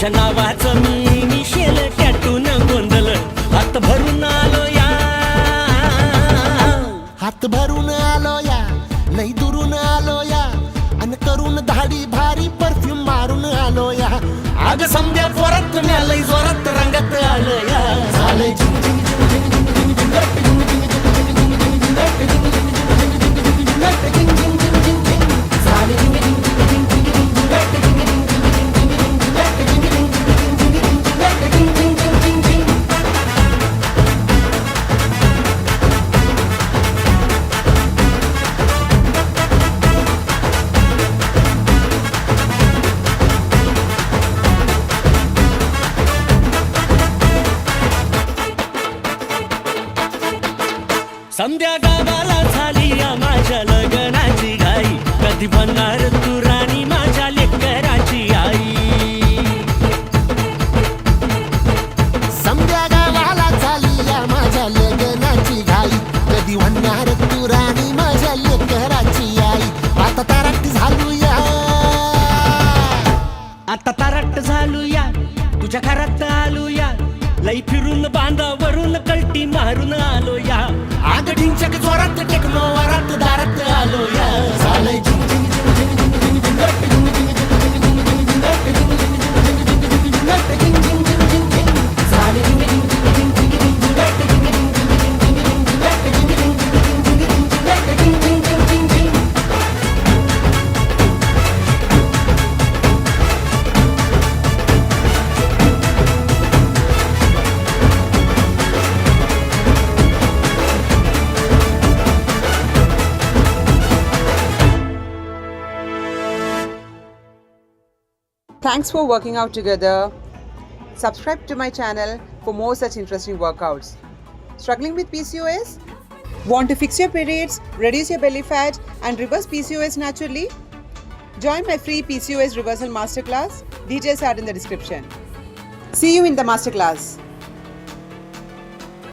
तुझ्या नावाचं मी मिशेल टॅटून गोंधळ हात भरून आलो या, हात भरून आलो या, लई दुरून आलो या, अन करून धाडी भारी परफ्यूम मारून आलो या. अग समद्या जोरात लय जोरात रंगात आलं या. झालंय झिंग झिंग झिंग झिंग झिंग झिंग झिंग झिंग झिंग समद्या गावाला झाली या माझ्या लग्नाची घाई, कधी बनणार तू राणी माझ्या लेकराची आई. समद्या गावाला झाली या माझ्या लग्नाची घाई, कधी म्हणणार तू राणी माझ्या लेकराची आई. आता ताराट झालो या, आता तारट झालो या, तुझ्या घरात आलो या, लई फिरून बांधावरून कलटी मारून आलो या. आग ढिंचक जोरात टेकलो वरात दारात आलो या. झालंय झिंग झिंग झिंग झिंग झिंग झिंग झिंग झिंग झिंग Thanks for working out together. Subscribe to my channel for more such interesting workouts. Struggling with PCOS? Want to fix your periods, reduce your belly fat, and reverse PCOS naturally? Join my free PCOS reversal masterclass. Details are in the description. See you in the masterclass.